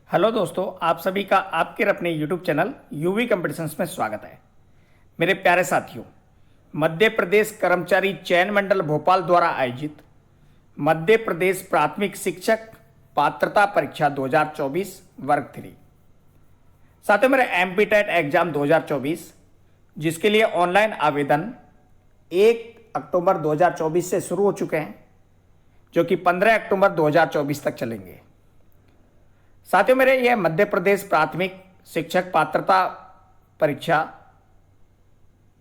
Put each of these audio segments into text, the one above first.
Hello दोस्तों, आप सभी का आपके अपने यूट्यूब चैनल यूवी कंपटीशंस में स्वागत है। मेरे प्यारे साथियों, मध्य प्रदेश कर्मचारी चयन मंडल भोपाल द्वारा आयोजित मध्य प्रदेश प्राथमिक शिक्षक पात्रता परीक्षा 2024 वर्ग 3 साथ ही मेरे एमपी टेट एग्जाम 2024 जिसके लिए ऑनलाइन आवेदन 1 अक्टूबर 2024 से शुरू हो चुके हैं, जो कि 15 अक्टूबर 2024 तक चलेंगे। साथियों, मेरे यह मध्य प्रदेश प्राथमिक शिक्षक पात्रता परीक्षा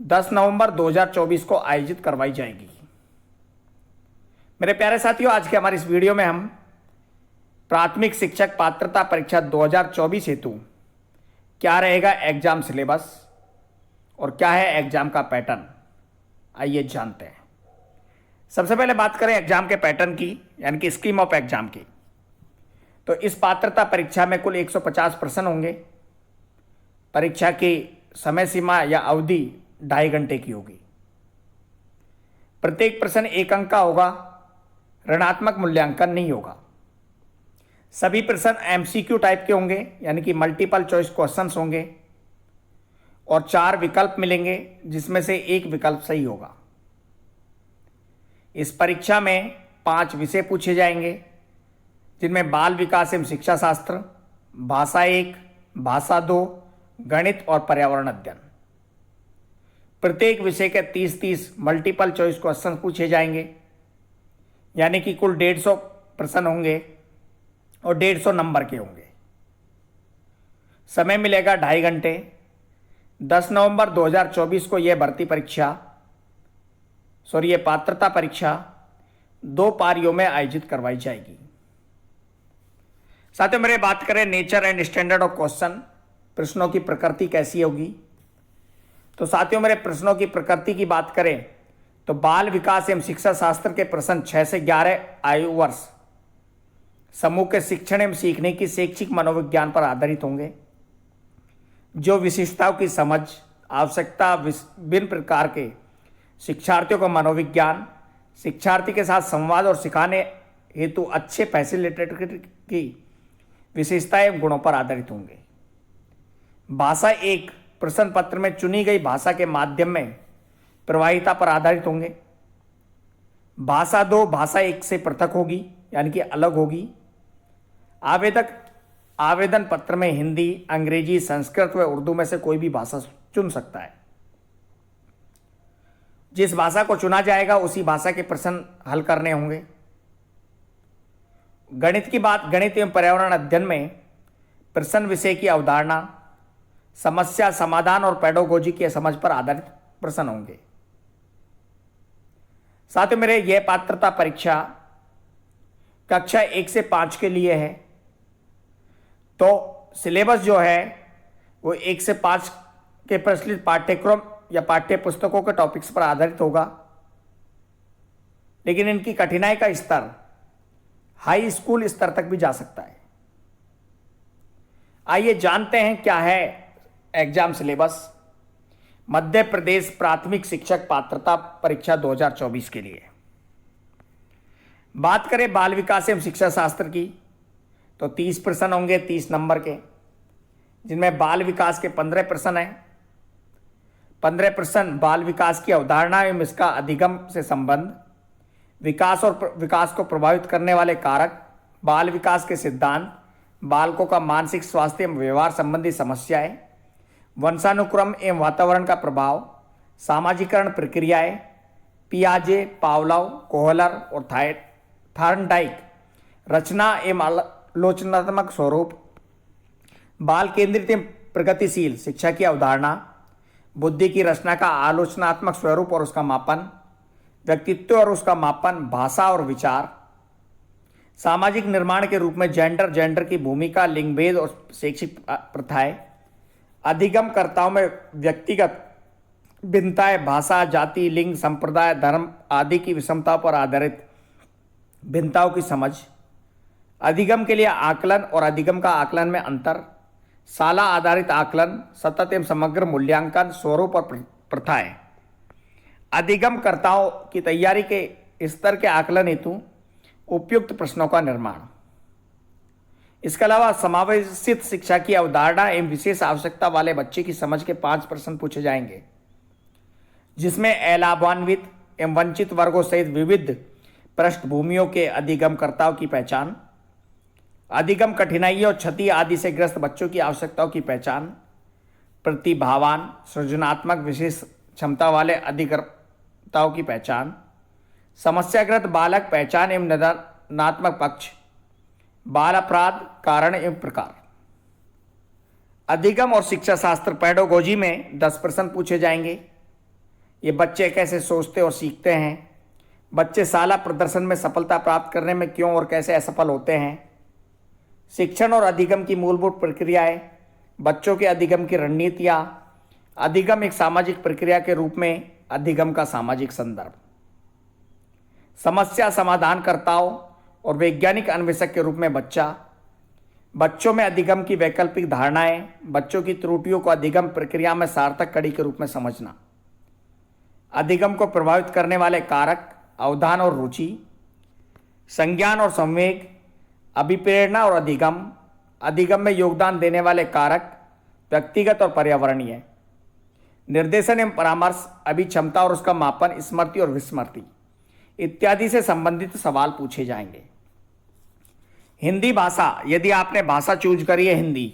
10 नवंबर 2024 को आयोजित करवाई जाएगी। मेरे प्यारे साथियों, आज के हमारी इस वीडियो में हम प्राथमिक शिक्षक पात्रता परीक्षा 2024 हेतु क्या रहेगा एग्जाम सिलेबस और क्या है एग्जाम का पैटर्न, आइए जानते हैं। सबसे पहले बात करें एग्जाम के पैटर्न की, यानी कि स्कीम ऑफ एग्जाम की। तो इस पात्रता परीक्षा में कुल 150 प्रश्न होंगे। परीक्षा की समय सीमा या अवधि 2.5 घंटे की होगी। प्रत्येक प्रश्न 1 अंक का होगा, ऋणात्मक मूल्यांकन नहीं होगा। सभी प्रश्न एमसीक्यू टाइप के होंगे, यानी कि मल्टीपल चॉइस क्वेश्चंस होंगे और 4 विकल्प मिलेंगे, जिसमें से 1 विकल्प सही होगा। इस परीक्षा में 5 विषय पूछे जाएंगे, जिनमें बाल विकास एवं शिक्षा शास्त्र, भाषा 1, भाषा 2, गणित और पर्यावरण अध्ययन। प्रत्येक विषय के 30-30 मल्टीपल चॉइस क्वेश्चन पूछे जाएंगे, यानी कि कुल 150 प्रश्न होंगे और 150 नंबर के होंगे। समय मिलेगा 2.5 घंटे। 10 नवंबर 2024 को यह भर्ती परीक्षा ये पात्रता परीक्षा 2 पारियों में आयोजित करवाई जाएगी। साथ ही मेरे बात करें nature and standard of question, प्रश्नों की प्रकृति कैसी होगी। तो साथियों, मेरे प्रश्नों की प्रकृति की बात करें तो बाल विकास एवं शिक्षा शास्त्र के प्रश्न 6 से 11 आयु वर्ष समूह के शिक्षण एवं सीखने की शैक्षिक मनोविज्ञान पर आधारित होंगे, जो विशिष्टताओं की समझ, आवश्यकता, विभिन्न प्रकार के शिक्षार्थियों का मनोविज्ञान, शिक्षार्थी के साथ संवाद और सिखाने हेतु अच्छे फैसिलिटेटर की विशेषताएं एवं गुणों पर आधारित होंगे। भाषा 1 प्रश्न पत्र में चुनी गई भाषा के माध्यम में प्रवाहिता पर आधारित होंगे। भाषा 2 भाषा 1 से पृथक होगी, यानी कि अलग होगी। आवेदक आवेदन पत्र में हिंदी, अंग्रेजी, संस्कृत व उर्दू में से कोई भी भाषा चुन सकता है। जिस भाषा को चुना जाएगा उसी भाषा के प्रश्न हल करने होंगे। गणित की बात, गणित एवं पर्यावरण अध्ययन में प्रश्न विषय की अवधारणा, समस्या समाधान और पेडागोजी की समझ पर आधारित प्रश्न होंगे। साथ ही मेरे यह पात्रता परीक्षा कक्षा 1 से 5 के लिए है। तो सिलेबस जो है वो 1 से 5 के प्रचलित पाठ्यक्रम या पाठ्य पुस्तकों के टॉपिक्स पर आधारित होगा, लेकिन इनकी कठिनाई का स्तर हाई स्कूल स्तर तक भी जा सकता है। आइए जानते हैं क्या है एग्जाम सिलेबस मध्य प्रदेश प्राथमिक शिक्षक पात्रता परीक्षा 2024 के लिए। बात करें बाल विकास एवं शिक्षा शास्त्र की, तो 30 प्रश्न होंगे, 30 नंबर के, जिनमें बाल विकास के 15 प्रश्न हैं। 15 प्रश्न बाल विकास की अवधारणा एवं इसका अधिगम से संबंध, विकास और विकास को प्रभावित करने वाले कारक, बाल विकास के सिद्धांत, बालकों का मानसिक स्वास्थ्य एवं व्यवहार संबंधी समस्याएं, वंशानुक्रम एवं वातावरण का प्रभाव, सामाजिकरण प्रक्रियाएं, पियाजे, पावलोव, कोहलर और थॉर्नडाइक, रचना एवं आलोचनात्मक स्वरूप, बाल केंद्रित एवं प्रगतिशील शिक्षा की अवधारणा, बुद्धि की रचना का आलोचनात्मक स्वरूप और उसका मापन, व्यक्तित्व और उसका मापन, भाषा और विचार, सामाजिक निर्माण के रूप में जेंडर की भूमिका, लिंग भेद और शैक्षिक प्रथाएं, अधिगमकर्ताओं में व्यक्तिगत भिन्नताएं, भाषा, जाति, लिंग, संप्रदाय, धर्म आदि की विषमताओं पर आधारित भिन्नताओं की समझ, अधिगम के लिए आकलन और अधिगम का आकलन में अंतर, शाला आधारित आकलन, सतत एवं समग्र मूल्यांकन, स्वरूप और प्रथाएं, अधिगमकर्ताओं की तैयारी के स्तर के आकलन हेतु उपयुक्त प्रश्नों का निर्माण। इसके अलावा समावेशित शिक्षा की अवधारणा एवं विशेष आवश्यकता वाले बच्चे की समझ के 5 प्रश्न पूछे जाएंगे, जिसमें अलाभान्वित एवं वंचित वर्गों सहित विविध पृष्ठभूमियों के अधिगमकर्ताओं की पहचान, अधिगम कठिनाई और क्षति आदि से ग्रस्त बच्चों की आवश्यकताओं की पहचान, प्रतिभावान सृजनात्मक विशेष क्षमता वाले अधिगमकर्ताओं की पहचान, समस्याग्रस्त बालक पहचान एवं निदानात्मक पक्ष, बाल अपराध कारण एवं प्रकार। अधिगम और शिक्षा शास्त्र पेडागोजी में 10 प्रश्न पूछे जाएंगे। ये बच्चे कैसे सोचते और सीखते हैं, बच्चे शाला प्रदर्शन में सफलता प्राप्त करने में क्यों और कैसे असफल होते हैं, शिक्षण और अधिगम की मूलभूत प्रक्रियाएं, बच्चों के अधिगम की रणनीतियां, अधिगम एक सामाजिक प्रक्रिया के रूप में अधिगम का सामाजिक संदर्भ, समस्या समाधानकर्ताओं और वैज्ञानिक अन्वेषक के रूप में बच्चों में अधिगम की वैकल्पिक धारणाएं, बच्चों की त्रुटियों को अधिगम प्रक्रिया में सार्थक कड़ी के रूप में समझना, अधिगम को प्रभावित करने वाले कारक, अवधान और रुचि, संज्ञान और संवेग, अभिप्रेरणा और अधिगम में योगदान देने वाले कारक, व्यक्तिगत और पर्यावरणीय, निर्देशन एवं परामर्श, अभिक्षमता और उसका मापन, स्मृति और विस्मृति इत्यादि से संबंधित सवाल पूछे जाएंगे। हिंदी भाषा, यदि आपने भाषा चूज करी है हिंदी,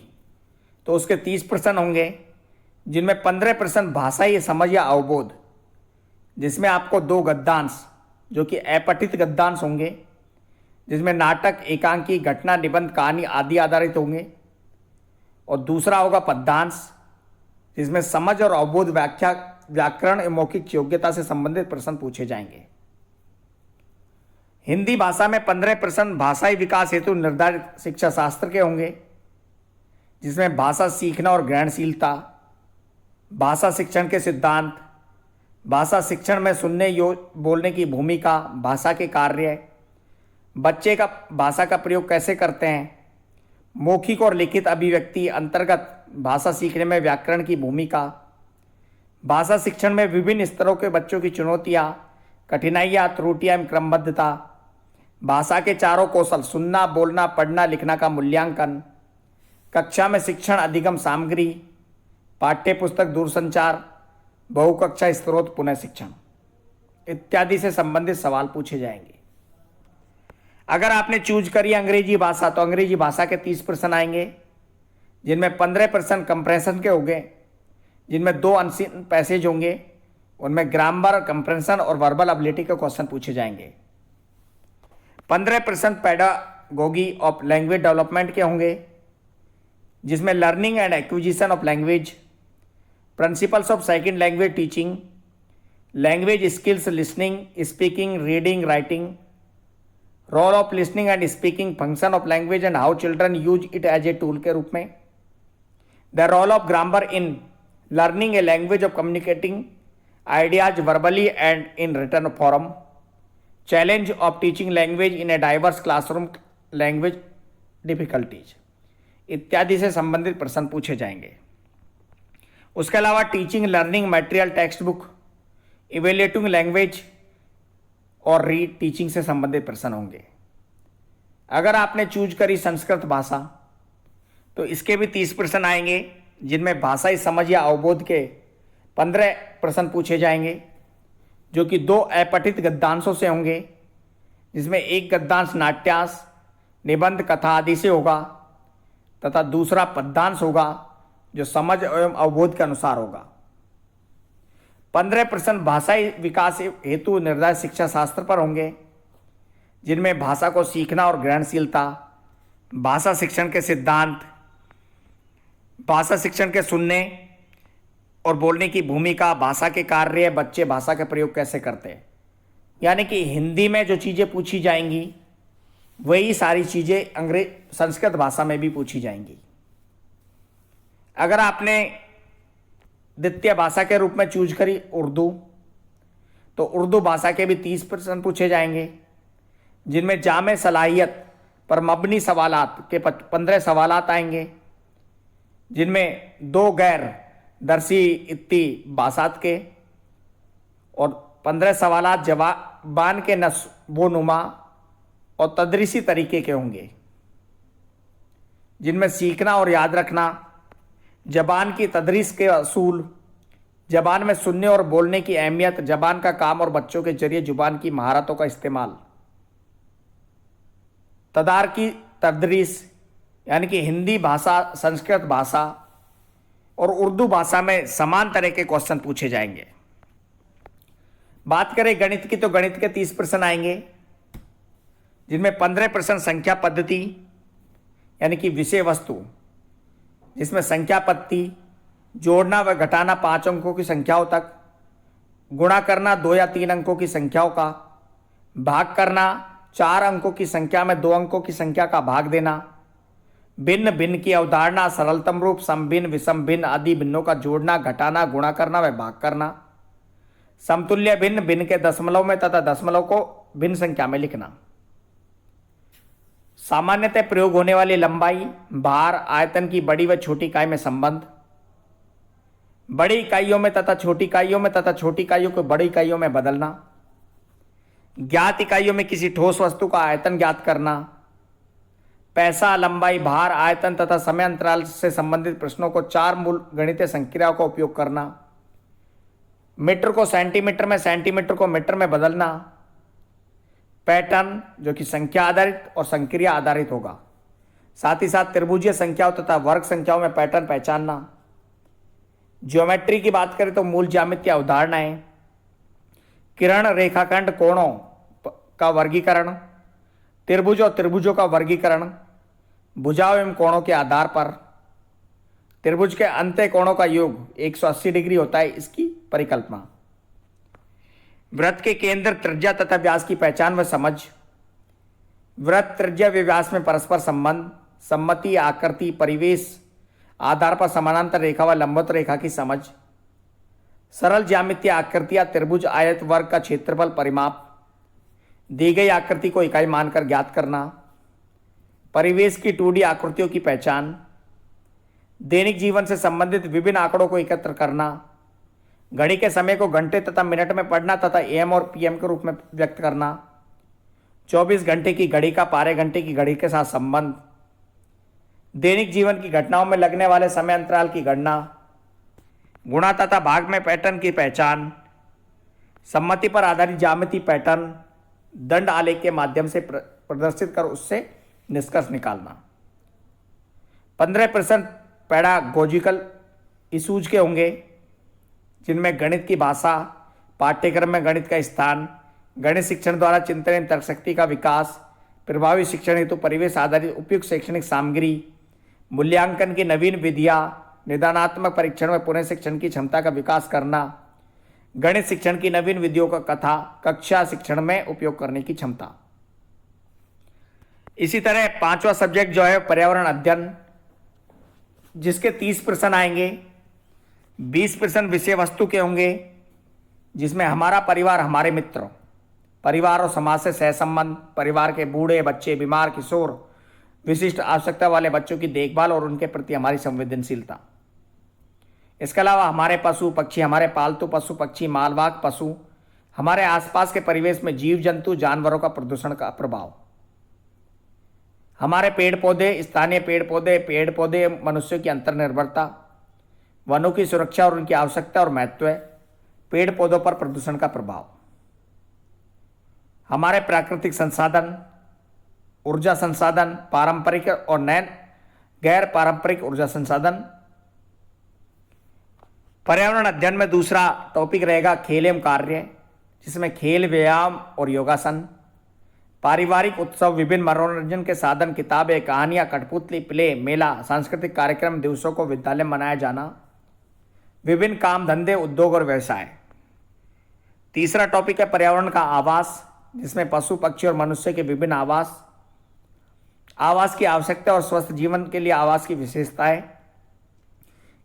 तो उसके 30 प्रश्न होंगे, जिनमें 15 प्रश्न भाषाई समझ या अवबोध, जिसमें आपको 2 गद्यांश जो कि अपठित गद्यांश होंगे, जिसमें नाटक, एकांकी, घटना, निबंध, कहानी आदि आधारित होंगे, और दूसरा होगा पद्यांश, जिसमें समझ और अवबोध, व्याख्या, व्याकरण एवं मौखिक योग्यता से संबंधित प्रश्न पूछे जाएंगे। हिंदी भाषा में 15 प्रश्न भाषाई विकास हेतु निर्धारित शिक्षा शास्त्र के होंगे, जिसमें भाषा सीखना और ग्रहणशीलता, भाषा शिक्षण के सिद्धांत, भाषा शिक्षण में सुनने बोलने की भूमिका, भाषा के कार्य, बच्चे का भाषा का प्रयोग कैसे करते हैं, मौखिक और लिखित अभिव्यक्ति अंतर्गत भाषा सीखने में व्याकरण की भूमिका, भाषा शिक्षण में विभिन्न स्तरों के बच्चों की चुनौतियाँ, कठिनाइयाँ, त्रुटियाँ एवं क्रमबद्धता, भाषा के चारों कौशल, सुनना, बोलना, पढ़ना, लिखना का मूल्यांकन, कक्षा में शिक्षण अधिगम सामग्री, पाठ्य पुस्तक, दूरसंचार, बहुकक्षा स्रोत, पुनः शिक्षण इत्यादि से संबंधित सवाल पूछे जाएंगे। अगर आपने चूज करी अंग्रेजी भाषा, तो अंग्रेजी भाषा के 30 प्रश्न आएंगे, जिनमें 15 प्रश्न कंप्रेशन के होंगे, जिनमें 2 अनसीन पैसेज होंगे, उनमें ग्रामर, कंप्रेशन और वर्बल एबिलिटी के क्वेश्चन पूछे जाएंगे। 15 प्रश्न पेडागोगी ऑफ लैंग्वेज डेवलपमेंट के होंगे, जिसमें learning and acquisition of language, principles of second language teaching, language skills, listening, speaking, reading, writing, role of listening and speaking, function of language and how children use it as a tool के रूप में, the role of grammar in learning a language of communicating ideas verbally and in written form, challenge of teaching language in a diverse classroom, language difficulties इत्यादि से संबंधित प्रश्न पूछे जाएंगे। उसके अलावा teaching learning material, text book, evaluating language और री टीचिंग से संबंधित प्रश्न होंगे। अगर आपने चूज करी संस्कृत भाषा, तो इसके भी 30 प्रश्न आएंगे, जिनमें भाषाई समझ या अवबोध के 15 प्रश्न पूछे जाएंगे, जो कि 2 अपठित गद्यांशों से होंगे, जिसमें एक गद्यांश नाट्यांश, निबंध, कथा आदि से होगा, तथा दूसरा पद्यांश होगा, जो समझ एवं अवबोध के अनुसार होगा। 15 प्रश्न भाषाई विकास हेतु निर्धारित शिक्षा शास्त्र पर होंगे, जिनमें भाषा को सीखना और ग्रहणशीलता, भाषा शिक्षण के सिद्धांत, भाषा शिक्षण के सुनने और बोलने की भूमिका, भाषा के कार्य, बच्चे भाषा का प्रयोग कैसे करते हैं। यानी कि हिंदी में जो चीज़ें पूछी जाएंगी, वही सारी चीज़ें संस्कृत भाषा में भी पूछी जाएंगी। अगर आपने द्वितीय भाषा के रूप में चूज करी उर्दू, तो उर्दू भाषा के भी 30 प्रश्न पूछे जाएंगे, जिनमें जामे सलाहियत पर मबनी सवालात के 15 सवालात आएंगे, जिनमें 2 गैर दरसी इत्ती बासात के और 15 सवालात जवाबान के नस्बो नुमा और तदरीसी तरीके के होंगे। जिनमें सीखना और याद रखना, जबान की तदरीस के असूल, जबान में सुनने और बोलने की अहमियत, जबान का काम और बच्चों के जरिए जुबान की महारतों का इस्तेमाल, तदार की तदरीस यानी कि हिंदी भाषा, संस्कृत भाषा और उर्दू भाषा में समान तरह के क्वेश्चन पूछे जाएंगे। बात करें गणित की तो गणित के 30 प्रश्न आएंगे, जिनमें 15 प्रश्न संख्या पद्धति यानी कि विषय वस्तु, जिसमें संख्या पद्धति, जोड़ना व घटाना 5 अंकों की संख्याओं तक, गुणा करना 2 या 3 अंकों की संख्याओं का, भाग करना 4 अंकों की संख्या में 2 अंकों की संख्या का भाग देना, भिन्न भिन्न की अवधारणा, सरलतम रूप, समभिन्न, विषम भिन्न आदि भिन्नों का जोड़ना, घटाना, गुणा करना व भाग करना, समतुल्य भिन्न, भिन्न के दशमलव में तथा दशमलव को भिन्न संख्या में लिखना, सामान्यतः प्रयोग होने वाली लंबाई, भार, आयतन की बड़ी व छोटी इकाई में संबंध, बड़ी इकाइयों में तथा छोटी इकाइयों में तथा छोटी इकाइयों को बड़ी इकाइयों में बदलना, ज्ञात इकाइयों में किसी ठोस वस्तु का आयतन ज्ञात करना, पैसा, लंबाई, भार, आयतन तथा समय अंतराल से संबंधित प्रश्नों को 4 मूल गणितीय संक्रियाओं का उपयोग करना, मीटर को सेंटीमीटर में, सेंटीमीटर को मीटर में बदलना, पैटर्न जो कि संख्या आधारित और संक्रिया आधारित होगा, साथ ही साथ त्रिभुजीय संख्याओं तथा वर्ग संख्याओं में पैटर्न पहचानना, ज्योमेट्री की बात करें तो मूल ज्यामितीय अवधारणाएं, किरण, रेखाखंड, कोणों का वर्गीकरण, त्रिभुज और त्रिभुजों का वर्गीकरण, भुजाओं एवं कोणों के आधार पर, त्रिभुज के अंत्य कोणों का योग 180 डिग्री होता है, इसकी परिकल्पना, वृत्त के केंद्र, त्रिज्या तथा व्यास की पहचान व समझ, वृत्त, त्रिज्या व व्यास में परस्पर संबंध, सम्मति, आकृति, परिवेश आधार पर समानांतर रेखा व लंबवत रेखा की समझ, सरल ज्यामितीय आकृतियां, त्रिभुज, आयत, वर्ग का क्षेत्रफल परिमाप, दी गई आकृति को इकाई मानकर ज्ञात करना, परिवेश की 2D आकृतियों की पहचान, दैनिक जीवन से संबंधित विभिन्न आंकड़ों को एकत्र करना, घड़ी के समय को घंटे तथा मिनट में पढ़ना तथा AM और PM के रूप में व्यक्त करना, 24 घंटे की घड़ी का 12 घंटे की घड़ी के साथ संबंध, दैनिक जीवन की घटनाओं में लगने वाले समय अंतराल की गणना, गुणा तथा भाग में पैटर्न की पहचान, सम्मति पर आधारित ज्यामिति पैटर्न, दंड आलेख के माध्यम से प्रदर्शित कर उससे निष्कर्ष निकालना। 15 प्रश्न पैडागोजिकल इशूज के होंगे, जिनमें गणित की भाषा, पाठ्यक्रम में गणित का स्थान, गणित शिक्षण द्वारा चिंतन एवं तर्कशक्ति का विकास, प्रभावी शिक्षण हेतु परिवेश आधारित उपयुक्त शैक्षणिक सामग्री, मूल्यांकन की नवीन विधियाँ, निदानात्मक परीक्षण में पुनः शिक्षण की क्षमता का विकास करना, गणित शिक्षण की नवीन विधियों का कक्षा शिक्षण में उपयोग करने की क्षमता। इसी तरह 5वां सब्जेक्ट जो है पर्यावरण अध्ययन, जिसके 30 प्रश्न आएंगे, 20 प्रश्न विषय वस्तु के होंगे, जिसमें हमारा परिवार हमारे मित्र, परिवार और समाज से सहसंबंध, परिवार के बूढ़े, बच्चे, बीमार, किशोर, विशिष्ट आवश्यकता वाले बच्चों की देखभाल और उनके प्रति हमारी संवेदनशीलता। इसके अलावा हमारे पशु पक्षी, हमारे पालतू पशु पक्षी, मालवाहक पशु, हमारे आसपास के परिवेश में जीव जंतु, जानवरों का प्रदूषण का प्रभाव, हमारे पेड़ पौधे, स्थानीय पेड़ पौधे मनुष्यों की अंतर्निर्भरता, वनों की सुरक्षा और उनकी आवश्यकता और महत्व, पेड़ पौधों पर प्रदूषण का प्रभाव, हमारे प्राकृतिक संसाधन, ऊर्जा संसाधन, पारंपरिक और गैर पारंपरिक ऊर्जा संसाधन। पर्यावरण अध्ययन में दूसरा टॉपिक रहेगा खेल एवं कार्य, जिसमें खेल, व्यायाम और योगासन, पारिवारिक उत्सव, विभिन्न मनोरंजन के साधन, किताबें, कहानियां, कठपुतली, प्ले, मेला, सांस्कृतिक कार्यक्रम, दिवसों को विद्यालय में मनाया जाना, विभिन्न काम धंधे, उद्योग और व्यवसाय। तीसरा टॉपिक है पर्यावरण का आवास, जिसमें पशु पक्षी और मनुष्य के विभिन्न आवास की आवश्यकता और स्वस्थ जीवन के लिए आवास की विशेषताएं,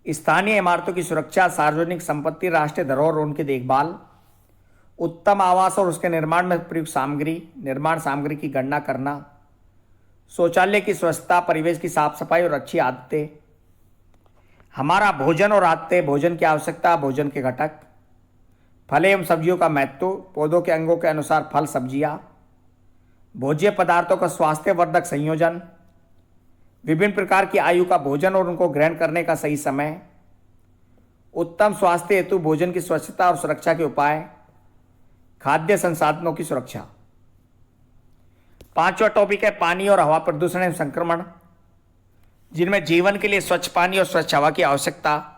स्थानीय इमारतों की सुरक्षा, सार्वजनिक संपत्ति, राष्ट्रीय धरोहर और उनकी देखभाल, उत्तम आवास और उसके निर्माण में प्रयुक्त सामग्री, निर्माण सामग्री की गणना करना, शौचालय की स्वच्छता, परिवेश की साफ सफाई और अच्छी आदतें, हमारा भोजन और आदतें, भोजन की आवश्यकता, भोजन के घटक, फल एवं सब्जियों का महत्व, पौधों के अंगों के अनुसार फल सब्जियां, भोज्य पदार्थों का स्वास्थ्यवर्धक संयोजन, विभिन्न प्रकार की आयु का भोजन और उनको ग्रहण करने का सही समय, उत्तम स्वास्थ्य हेतु भोजन की स्वच्छता और सुरक्षा के उपाय, खाद्य संसाधनों की सुरक्षा। पांचवा टॉपिक है पानी और हवा प्रदूषण एवं संक्रमण, जिनमें जीवन के लिए स्वच्छ पानी और स्वच्छ हवा की आवश्यकता,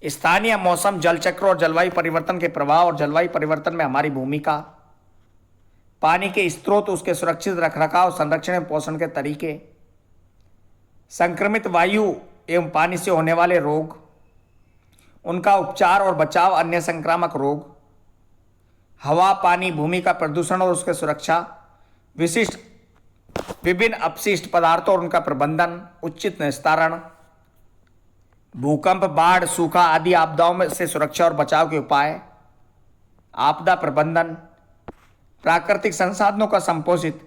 स्थानीय मौसम, जल चक्र और जलवायु परिवर्तन के प्रभाव और जलवायु परिवर्तन में हमारी भूमिका, पानी के स्रोत, उसके सुरक्षित रखरखाव, संरक्षण एवं पोषण के तरीके, संक्रमित वायु एवं पानी से होने वाले रोग, उनका उपचार और बचाव, अन्य संक्रामक रोग, हवा, पानी, भूमि का प्रदूषण और उसकी सुरक्षा, विशिष्ट विभिन्न अपशिष्ट पदार्थों और उनका प्रबंधन, उचित निस्तारण, भूकंप, बाढ़, सूखा आदि आपदाओं में से सुरक्षा और बचाव के उपाय, आपदा प्रबंधन, प्राकृतिक संसाधनों का संपोषित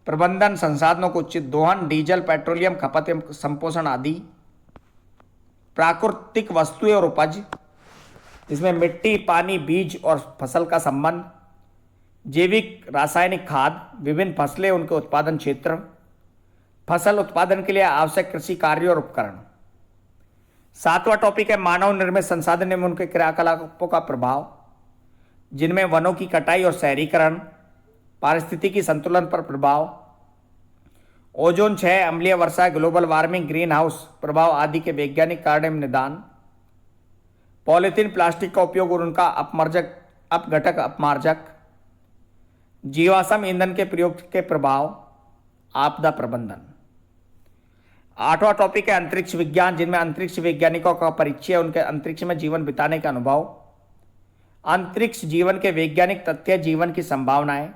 प्रबंधन, संसाधनों को उचित दोहन, डीजल पेट्रोलियम खपत एवं संपोषण आदि, प्राकृतिक वस्तुएं और उपज, जिसमें मिट्टी, पानी, बीज और फसल का संबंध, जैविक रासायनिक खाद, विभिन्न फसलें, उनके उत्पादन क्षेत्र, फसल उत्पादन के लिए आवश्यक कृषि कार्य और उपकरण। सातवां टॉपिक है मानव निर्मित संसाधन एवं उनके क्रियाकलापों का प्रभाव, जिनमें वनों की कटाई और शहरीकरण, पारिस्थितिकी संतुलन पर प्रभाव, ओजोन क्षय, अम्लीय वर्षा, ग्लोबल वार्मिंग, ग्रीन हाउस प्रभाव आदि के वैज्ञानिक कारण एवं निदान, पॉलीथीन प्लास्टिक का उपयोग और उनका अपमर्जक अपघटक अपमार्जक, जीवाश्म ईंधन के प्रयोग के प्रभाव, आपदा प्रबंधन। आठवां टॉपिक है अंतरिक्ष विज्ञान, जिनमें अंतरिक्ष वैज्ञानिकों का परिचय, उनके अंतरिक्ष में जीवन बिताने का अनुभव, अंतरिक्ष जीवन के वैज्ञानिक तथ्य, जीवन की संभावनाएं,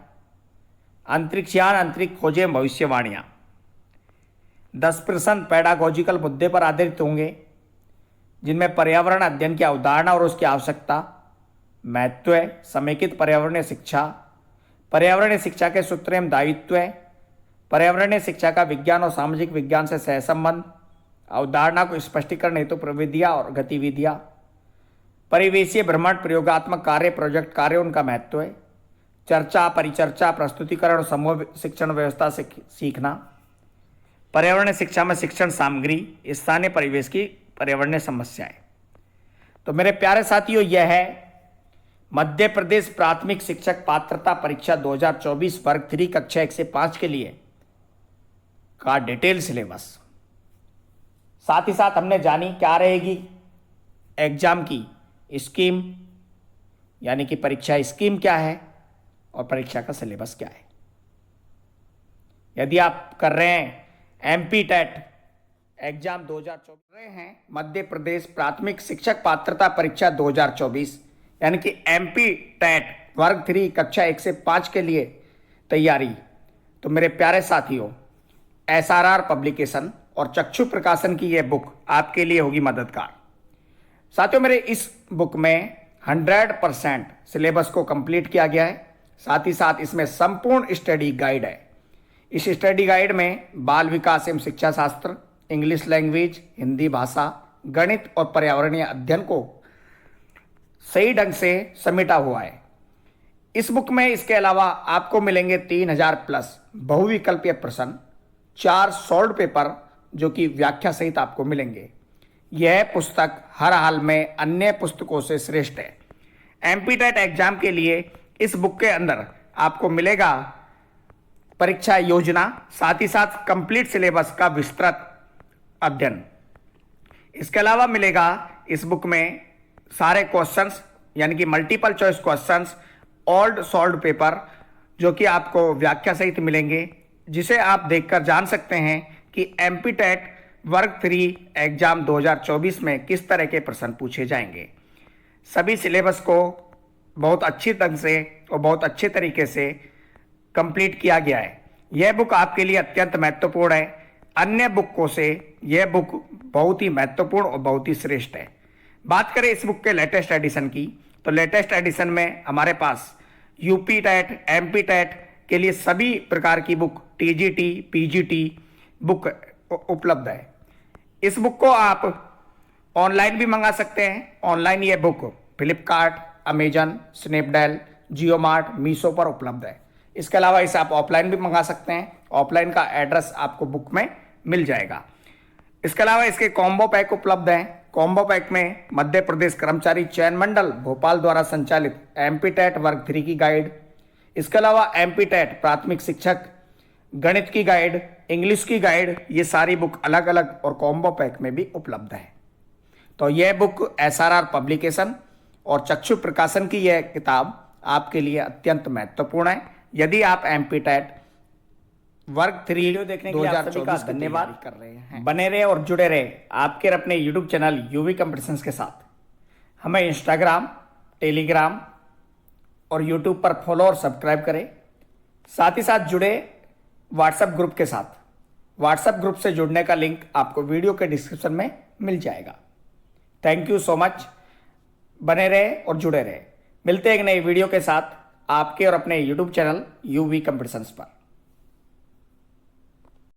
अंतरिक्षयान, अंतरिक्ष खोजें, भविष्यवाणियां। 10 प्रश्न पेडागोजिकल मुद्दे पर आधारित होंगे, जिनमें पर्यावरण अध्ययन की अवधारणा और उसकी आवश्यकता, महत्व, समेकित पर्यावरणीय शिक्षा, पर्यावरणीय शिक्षा के सूत्र एवं दायित्व, पर्यावरणीय शिक्षा का विज्ञान और सामाजिक विज्ञान से सहसंबंध, अवधारणा को स्पष्टीकरण हेतु प्रविधियां और गतिविधियां, परिवेशीय भ्रमण, प्रयोगात्मक कार्य, प्रोजेक्ट कार्य, उनका महत्व, चर्चा, परिचर्चा, प्रस्तुतिकरण और समूह शिक्षण व्यवस्था से सीखना, पर्यावरणीय शिक्षा में शिक्षण सामग्री, स्थानीय परिवेश की पर्यावरणीय समस्याएं। तो मेरे प्यारे साथियों, यह है मध्य प्रदेश प्राथमिक शिक्षक पात्रता परीक्षा 2024 वर्ग 3 कक्षा 1 से 5 के लिए का डिटेल सिलेबस। साथ ही साथ हमने जानी क्या रहेगी एग्जाम की स्कीम, यानी कि परीक्षा स्कीम क्या है और परीक्षा का सिलेबस क्या है। यदि आप कर रहे हैं एमपी टेट एग्जाम 2024 रहे हैं, मध्य प्रदेश प्राथमिक शिक्षक पात्रता परीक्षा 2024 यानी कि एमपी टेट वर्ग 3 कक्षा 1 से 5 के लिए तैयारी, तो मेरे प्यारे साथियों एसआरआर पब्लिकेशन और चक्षु प्रकाशन की यह बुक आपके लिए होगी मददगार। साथियों, मेरे इस बुक में 100% सिलेबस को कंप्लीट किया गया है। साथ ही साथ इसमें संपूर्ण स्टडी गाइड है। इस स्टडी गाइड में बाल विकास एवं शिक्षा शास्त्र, इंग्लिश लैंग्वेज, हिंदी भाषा, गणित और पर्यावरणीय अध्ययन को सही ढंग से समेटा हुआ है। इस बुक में इसके अलावा आपको मिलेंगे 3000 प्लस बहुविकल्पीय प्रश्न, 4 सॉल्व पेपर जो कि व्याख्या सहित आपको मिलेंगे। यह पुस्तक हर हाल में अन्य पुस्तकों से श्रेष्ठ है। एमपी टेट एग्जाम के लिए इस बुक के अंदर आपको मिलेगा परीक्षा योजना, साथ ही साथ कंप्लीट सिलेबस का विस्तृत अध्ययन। इसके अलावा मिलेगा इस बुक में सारे क्वेश्चंस यानी कि multiple choice questions, old solve paper जो कि आपको व्याख्या सहित मिलेंगे, जिसे आप देखकर जान सकते हैं कि एमपी टेट वर्ग 3 एग्जाम 2024 में किस तरह के प्रश्न पूछे जाएंगे। सभी सिलेबस को बहुत अच्छी ढंग से और बहुत अच्छे तरीके से कंप्लीट किया गया है। यह बुक आपके लिए अत्यंत महत्वपूर्ण है। अन्य बुकों से यह बुक बहुत ही महत्वपूर्ण और बहुत ही श्रेष्ठ है। बात करें इस बुक के लेटेस्ट एडिशन की, तो लेटेस्ट एडिशन में हमारे पास यूपी टेट, एमपी टेट के लिए सभी प्रकार की बुक, टीजीटी, पीजीटी बुक उपलब्ध है। इस बुक को आप ऑनलाइन भी मंगा सकते हैं। ऑनलाइन ये बुक फ्लिपकार्ट, अमेजन, स्नैपडील, जियो मार्ट, मीशो पर उपलब्ध है। इसके अलावा इसे आप ऑफलाइन भी मंगा सकते हैं। ऑफलाइन का एड्रेस आपको बुक में मिल जाएगा। इसके अलावा इसके कॉम्बो पैक उपलब्ध हैं। कॉम्बो पैक में मध्य प्रदेश कर्मचारी चयन मंडल भोपाल द्वारा संचालित एमपी-टेट वर्ग 3 की गाइड, इसके अलावा एमपी-टेट प्राथमिक शिक्षक, गणित की गाइड, इंग्लिश की गाइड, ये सारी बुक अलग अलग और कॉम्बो पैक में भी उपलब्ध है। तो यह बुक एसआरआर पब्लिकेशन और चक्षु प्रकाशन की यह किताब आपके लिए अत्यंत महत्वपूर्ण है। यदि आप एमपी-टेट वर्ग 3 वीडियो देखने के लिए आप सभी का धन्यवाद कर रहे हैं। बने रहे और जुड़े रहे आपके अपने यूट्यूब चैनल यूवी कंपटीशंस के साथ। हमें इंस्टाग्राम, टेलीग्राम और यूट्यूब पर फॉलो और सब्सक्राइब करें। साथ ही साथ जुड़े व्हाट्सएप ग्रुप के साथ। व्हाट्सएप ग्रुप से जुड़ने का लिंक आपको वीडियो के डिस्क्रिप्शन में मिल जाएगा। Thank you so much. बने रहे और जुड़े रहे। मिलते हैं एक नई वीडियो के साथ आपके और अपने यूट्यूब चैनल यूवी कंपटीशंस पर।